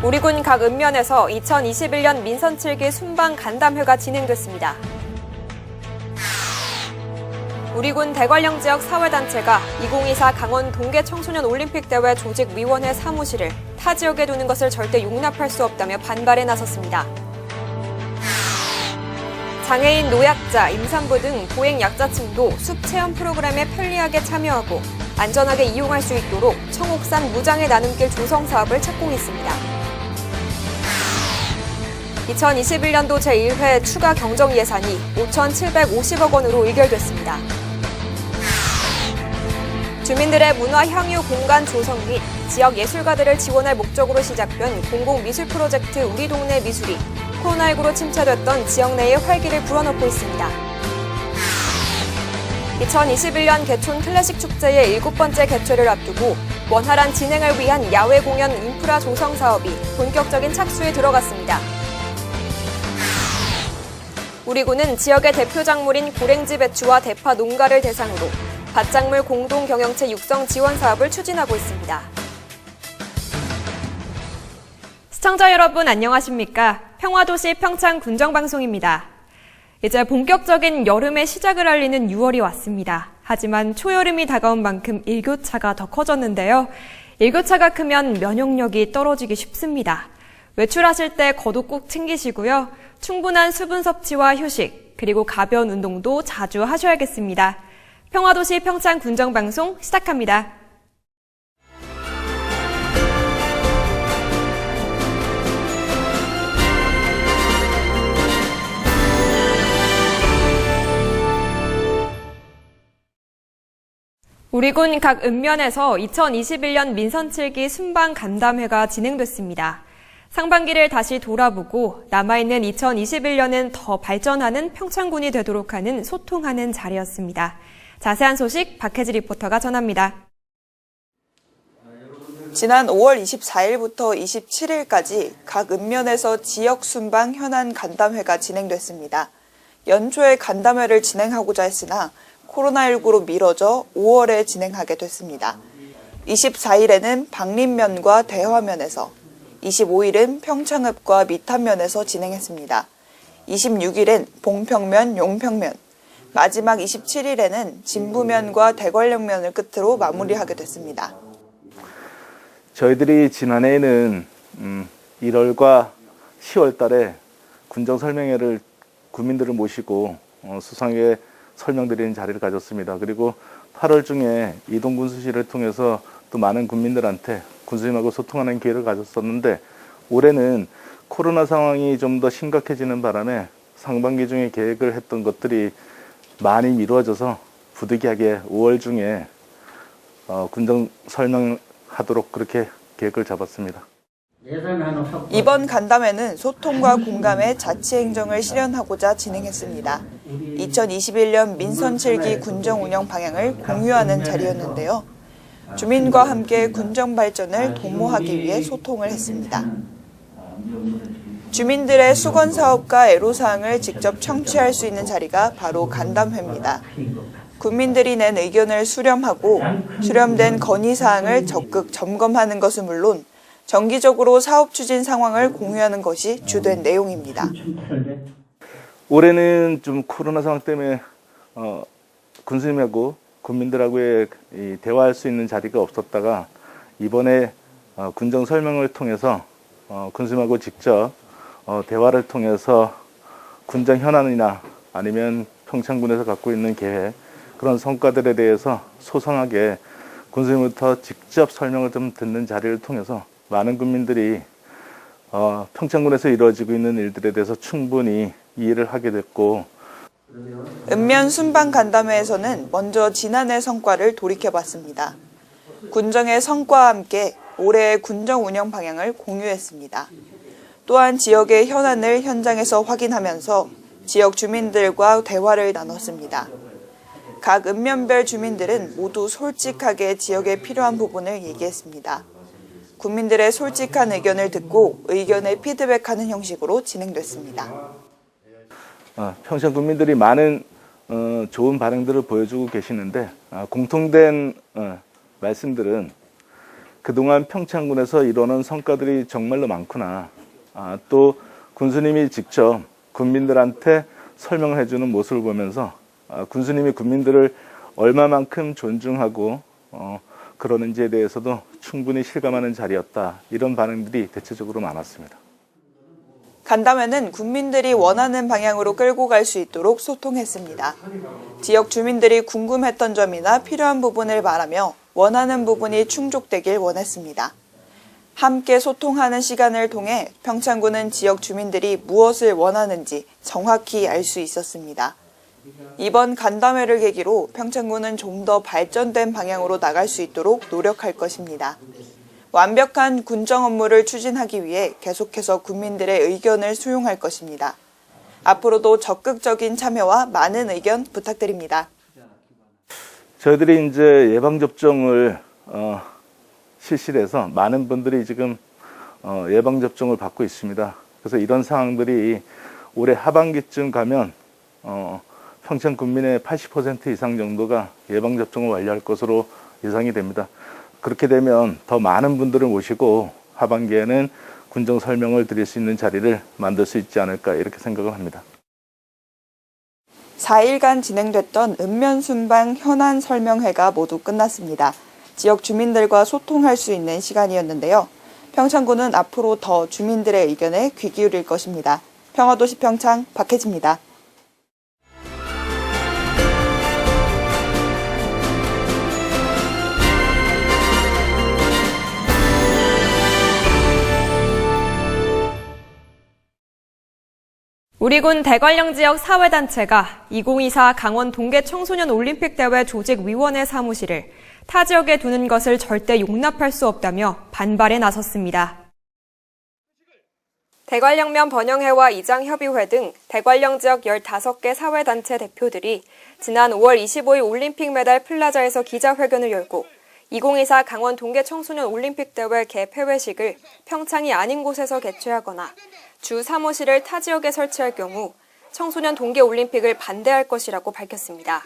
우리군 각 읍면에서 2021년 민선 7기 순방 간담회가 진행됐습니다. 우리군 대관령 지역 사회단체가 2024 강원 동계 청소년 올림픽 대회 조직위원회 사무실을 타 지역에 두는 것을 절대 용납할 수 없다며 반발에 나섰습니다. 장애인, 노약자, 임산부 등 고액 약자층도 숲 체험 프로그램에 편리하게 참여하고 안전하게 이용할 수 있도록 청옥산 무장애 나눔길 조성 사업을 착공했습니다. 2021년도 제1회 추가 경정 예산이 5,750억 원으로 의결됐습니다. 주민들의 문화 향유 공간 조성 및 지역 예술가들을 지원할 목적으로 시작된 공공미술 프로젝트 우리 동네 미술이 코로나19로 침체됐던 지역 내에 활기를 불어넣고 있습니다. 2021년 개촌 클래식 축제의 7번째 개최를 앞두고 원활한 진행을 위한 야외 공연 인프라 조성 사업이 본격적인 착수에 들어갔습니다. 우리군은 지역의 대표 작물인 고랭지 배추와 대파 농가를 대상으로 밭작물 공동 경영체 육성 지원 사업을 추진하고 있습니다. 시청자 여러분 안녕하십니까? 평화도시 평창 군정방송입니다. 이제 본격적인 여름의 시작을 알리는 6월이 왔습니다. 하지만 초여름이 다가온 만큼 일교차가 더 커졌는데요. 일교차가 크면 면역력이 떨어지기 쉽습니다. 외출하실 때 겉옷 꼭 챙기시고요. 충분한 수분 섭취와 휴식, 그리고 가벼운 운동도 자주 하셔야겠습니다. 평화도시 평창 군정방송 시작합니다. 우리군 각 읍면에서 2021년 민선 7기 순방 간담회가 진행됐습니다. 상반기를 다시 돌아보고 남아있는 2021년은 더 발전하는 평창군이 되도록 하는 소통하는 자리였습니다. 자세한 소식 박혜지 리포터가 전합니다. 지난 5월 24일부터 27일까지 각 읍면에서 지역 순방 현안 간담회가 진행됐습니다. 연초에 간담회를 진행하고자 했으나 코로나19로 미뤄져 5월에 진행하게 됐습니다. 24일에는 박림면과 대화면에서, 25일은 평창읍과 미탄면에서 진행했습니다. 26일엔 봉평면, 용평면, 마지막 27일에는 진부면과 대관령면을 끝으로 마무리하게 됐습니다. 저희들이 지난해에는 1월과 10월 달에 군정 설명회를 군민들을 모시고 수상하게 설명드리는 자리를 가졌습니다. 그리고 8월 중에 이동군수실을 통해서 또 많은 군민들한테 군수님하고 소통하는 기회를 가졌었는데 올해는 코로나 상황이 좀 더 심각해지는 바람에 상반기 중에 계획을 했던 것들이 많이 미루어져서 부득이하게 5월 중에 군정 설명하도록 그렇게 계획을 잡았습니다. 이번 간담회는 소통과 공감의 자치행정을 실현하고자 진행했습니다. 2021년 민선 7기 군정 운영 방향을 공유하는 자리였는데요. 주민과 함께 군정 발전을 도모하기 위해 소통을 했습니다. 주민들의 수건 사업과 애로사항을 직접 청취할 수 있는 자리가 바로 간담회입니다. 국민들이 낸 의견을 수렴하고 수렴된 건의사항을 적극 점검하는 것은 물론 정기적으로 사업 추진 상황을 공유하는 것이 주된 내용입니다. 올해는 좀 코로나 상황 때문에 군수님하고 국민들하고의 대화할 수 있는 자리가 없었다가 이번에 군정 설명을 통해서 군수님하고 직접 대화를 통해서 군정 현안이나 아니면 평창군에서 갖고 있는 계획 그런 성과들에 대해서 소상하게 군수님부터 직접 설명을 좀 듣는 자리를 통해서 많은 국민들이 평창군에서 이루어지고 있는 일들에 대해서 충분히 이해를 하게 됐고 읍면 순방 간담회에서는 먼저 지난해 성과를 돌이켜봤습니다. 군정의 성과와 함께 올해의 군정 운영 방향을 공유했습니다. 또한 지역의 현안을 현장에서 확인하면서 지역 주민들과 대화를 나눴습니다. 각 읍면별 주민들은 모두 솔직하게 지역에 필요한 부분을 얘기했습니다. 국민들의 솔직한 의견을 듣고 의견을 피드백하는 형식으로 진행됐습니다. 평창 국민들이 많은 좋은 반응들을 보여주고 계시는데 공통된 말씀들은 그동안 평창군에서 이루는 성과들이 정말로 많구나. 또 군수님이 직접 군민들한테 설명을 해주는 모습을 보면서 군수님이 군민들을 얼마만큼 존중하고 그러는지에 대해서도 충분히 실감하는 자리였다. 이런 반응들이 대체적으로 많았습니다. 간담회는 군민들이 원하는 방향으로 끌고 갈 수 있도록 소통했습니다. 지역 주민들이 궁금했던 점이나 필요한 부분을 말하며 원하는 부분이 충족되길 원했습니다. 함께 소통하는 시간을 통해 평창군은 지역 주민들이 무엇을 원하는지 정확히 알 수 있었습니다. 이번 간담회를 계기로 평창군은 좀 더 발전된 방향으로 나갈 수 있도록 노력할 것입니다. 완벽한 군정 업무를 추진하기 위해 계속해서 국민들의 의견을 수용할 것입니다. 앞으로도 적극적인 참여와 많은 의견 부탁드립니다. 저희들이 이제 예방접종을 실시를 해서 많은 분들이 지금 예방접종을 받고 있습니다. 그래서 이런 상황들이 올해 하반기쯤 가면 평창 군민의 80% 이상 정도가 예방접종을 완료할 것으로 예상이 됩니다. 그렇게 되면 더 많은 분들을 모시고 하반기에는 군정 설명을 드릴 수 있는 자리를 만들 수 있지 않을까 이렇게 생각을 합니다. 4일간 진행됐던 읍면순방 현안 설명회가 모두 끝났습니다. 지역 주민들과 소통할 수 있는 시간이었는데요. 평창군은 앞으로 더 주민들의 의견에 귀 기울일 것입니다. 평화도시 평창 박혜지입니다. 우리군 대관령 지역 사회단체가 2024 강원 동계 청소년 올림픽대회 조직위원회 사무실을 타 지역에 두는 것을 절대 용납할 수 없다며 반발에 나섰습니다. 대관령면 번영회와 이장협의회 등 대관령 지역 15개 사회단체 대표들이 지난 5월 25일 올림픽 메달 플라자에서 기자회견을 열고 2024 강원 동계 청소년 올림픽대회 개폐회식을 평창이 아닌 곳에서 개최하거나 주 사무실을 타 지역에 설치할 경우 청소년 동계올림픽을 반대할 것이라고 밝혔습니다.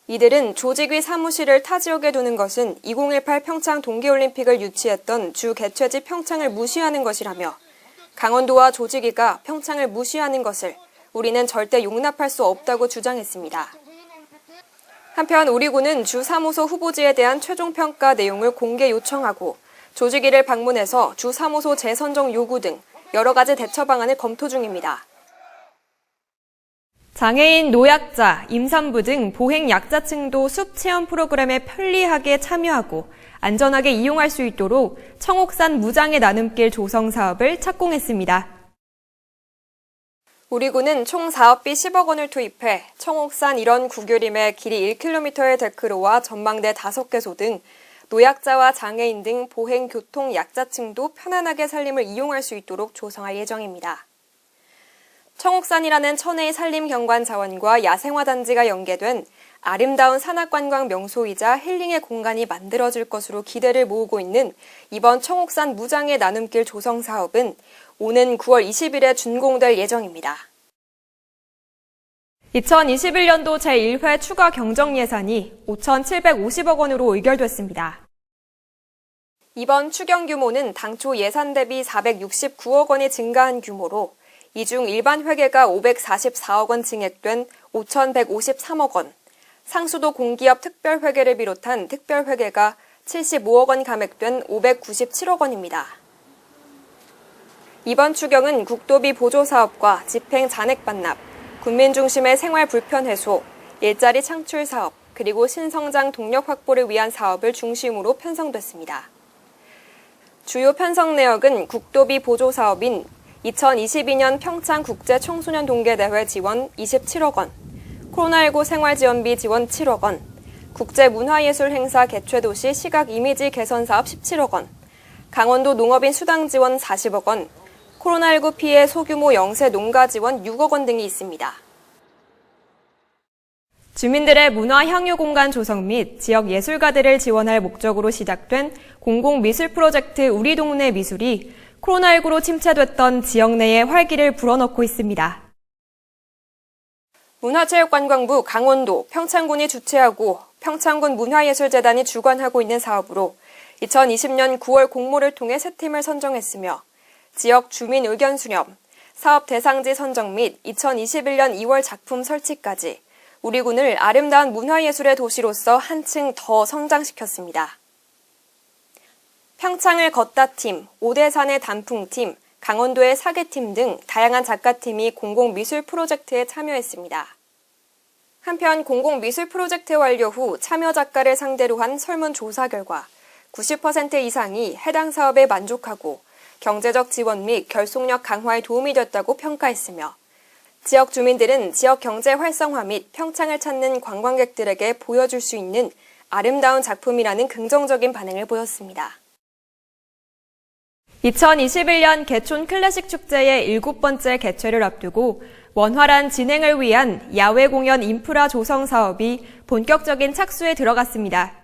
이들은 조직위 사무실을 타 지역에 두는 것은 2018 평창 동계올림픽을 유치했던 주 개최지 평창을 무시하는 것이라며 강원도와 조직위가 평창을 무시하는 것을 우리는 절대 용납할 수 없다고 주장했습니다. 한편 우리군은 주 사무소 후보지에 대한 최종 평가 내용을 공개 요청하고 조직위를 방문해서 주 사무소 재선정 요구 등 여러 가지 대처 방안을 검토 중입니다. 장애인, 노약자, 임산부 등 보행약자층도 숲체험 프로그램에 편리하게 참여하고 안전하게 이용할 수 있도록 청옥산 무장의 나눔길 조성 사업을 착공했습니다. 우리군은 총 사업비 10억 원을 투입해 청옥산 일원 구교림의 길이 1km의 데크로와 전망대 5개소 등 노약자와 장애인 등 보행, 교통, 약자층도 편안하게 산림을 이용할 수 있도록 조성할 예정입니다. 청옥산이라는 천혜의 산림 경관 자원과 야생화 단지가 연계된 아름다운 산악관광 명소이자 힐링의 공간이 만들어질 것으로 기대를 모으고 있는 이번 청옥산 무장의 나눔길 조성 사업은 오는 9월 20일에 준공될 예정입니다. 2021년도 제1회 추가 경정 예산이 5,750억 원으로 의결됐습니다. 이번 추경 규모는 당초 예산 대비 469억 원이 증가한 규모로 이 중 일반 회계가 544억 원 증액된 5,153억 원, 상수도 공기업 특별회계를 비롯한 특별회계가 75억 원 감액된 597억 원입니다. 이번 추경은 국도비 보조 사업과 집행 잔액 반납, 국민 중심의 생활 불편 해소, 일자리 창출 사업, 그리고 신성장 동력 확보를 위한 사업을 중심으로 편성됐습니다. 주요 편성 내역은 국도비 보조 사업인 2022년 평창 국제 청소년 동계대회 지원 27억 원, 코로나19 생활지원비 지원 7억 원, 국제문화예술 행사 개최도시 시각 이미지 개선 사업 17억 원, 강원도 농업인 수당 지원 40억 원, 코로나19 피해 소규모 영세 농가 지원 6억 원 등이 있습니다. 주민들의 문화 향유 공간 조성 및 지역 예술가들을 지원할 목적으로 시작된 공공미술 프로젝트 우리 동네 미술이 코로나19로 침체됐던 지역 내에 활기를 불어넣고 있습니다. 문화체육관광부 강원도 평창군이 주최하고 평창군 문화예술재단이 주관하고 있는 사업으로 2020년 9월 공모를 통해 세 팀을 선정했으며 지역 주민 의견 수렴, 사업 대상지 선정 및 2021년 2월 작품 설치까지 우리 군을 아름다운 문화예술의 도시로서 한층 더 성장시켰습니다. 평창을 걷다 팀, 오대산의 단풍팀, 강원도의 사계팀 등 다양한 작가팀이 공공미술 프로젝트에 참여했습니다. 한편 공공미술 프로젝트 완료 후 참여 작가를 상대로 한 설문조사 결과 90% 이상이 해당 사업에 만족하고 경제적 지원 및 결속력 강화에 도움이 됐다고 평가했으며 지역 주민들은 지역 경제 활성화 및 평창을 찾는 관광객들에게 보여줄 수 있는 아름다운 작품이라는 긍정적인 반응을 보였습니다. 2021년 개촌 클래식 축제의 7번째 개최를 앞두고 원활한 진행을 위한 야외 공연 인프라 조성 사업이 본격적인 착수에 들어갔습니다.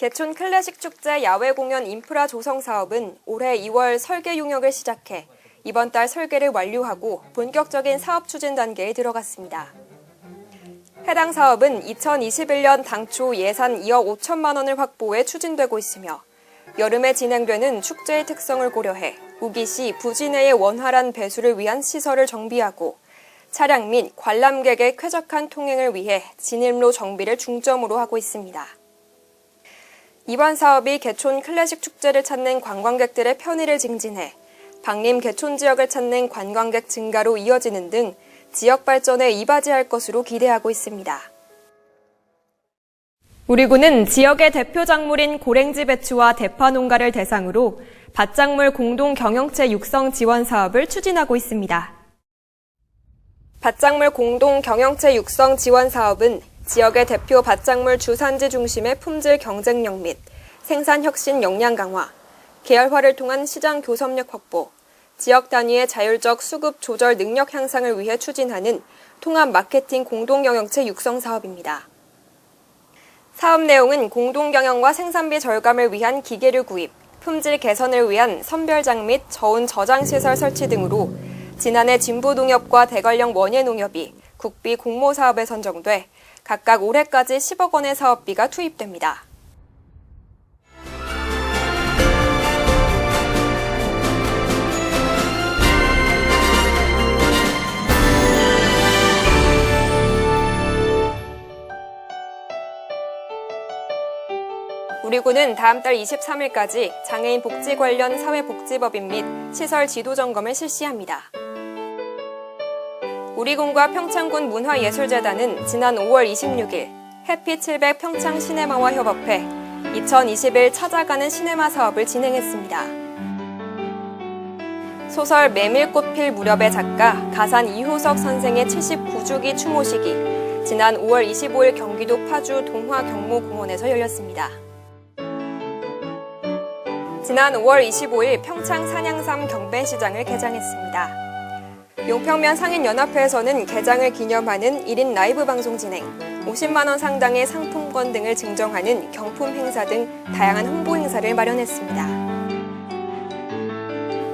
개촌 클래식 축제 야외 공연 인프라 조성 사업은 올해 2월 설계 용역을 시작해 이번 달 설계를 완료하고 본격적인 사업 추진 단계에 들어갔습니다. 해당 사업은 2021년 당초 예산 2억 5천만 원을 확보해 추진되고 있으며 여름에 진행되는 축제의 특성을 고려해 우기 시 부지 내의 원활한 배수를 위한 시설을 정비하고 차량 및 관람객의 쾌적한 통행을 위해 진입로 정비를 중점으로 하고 있습니다. 이번 사업이 개촌 클래식 축제를 찾는 관광객들의 편의를 증진해 방림 개촌 지역을 찾는 관광객 증가로 이어지는 등 지역 발전에 이바지할 것으로 기대하고 있습니다. 우리 군은 지역의 대표 작물인 고랭지 배추와 대파 농가를 대상으로 밭작물 공동 경영체 육성 지원 사업을 추진하고 있습니다. 밭작물 공동 경영체 육성 지원 사업은 지역의 대표 밭작물 주산지 중심의 품질 경쟁력 및 생산 혁신 역량 강화, 계열화를 통한 시장 교섭력 확보, 지역 단위의 자율적 수급 조절 능력 향상을 위해 추진하는 통합 마케팅 공동 경영체 육성 사업입니다. 사업 내용은 공동 경영과 생산비 절감을 위한 기계류 구입, 품질 개선을 위한 선별장 및 저온 저장 시설 설치 등으로 지난해 진부농협과 대관령 원예농협이 국비 공모 사업에 선정돼 각각 올해까지 10억 원의 사업비가 투입됩니다. 우리 군은 다음 달 23일까지 장애인 복지 관련 사회복지법인 및 시설 지도 점검을 실시합니다. 우리 군과 평창군 문화예술재단은 지난 5월 26일 해피 700 평창 시네마와 협업해 2021 찾아가는 시네마 사업을 진행했습니다. 소설 메밀꽃 필 무렵의 작가 가산 이효석 선생의 79주기 추모식이 지난 5월 25일 경기도 파주 동화경모공원에서 열렸습니다. 지난 5월 25일 평창 산양삼 경배시장을 개장했습니다. 용평면 상인연합회에서는 개장을 기념하는 1인 라이브 방송 진행, 50만 원 상당의 상품권 등을 증정하는 경품 행사 등 다양한 홍보 행사를 마련했습니다.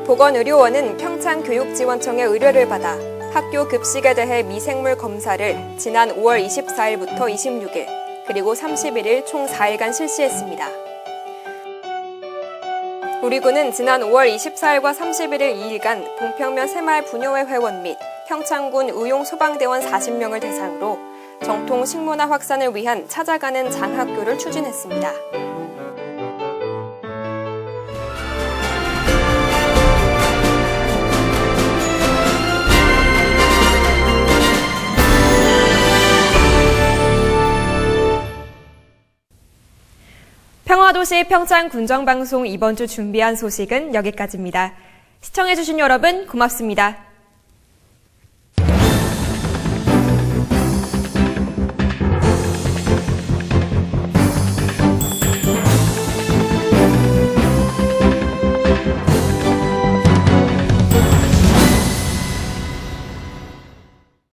보건의료원은 평창교육지원청의 의뢰를 받아 학교 급식에 대해 미생물 검사를 지난 5월 24일부터 26일, 그리고 31일 총 4일간 실시했습니다. 우리 군은 지난 5월 24일과 31일 2일간 봉평면 새마을 분여회 회원 및 평창군 의용소방대원 40명을 대상으로 정통 식문화 확산을 위한 찾아가는 장학교를 추진했습니다. 평화도시 평창군정방송 이번 주 준비한 소식은 여기까지입니다. 시청해주신 여러분 고맙습니다.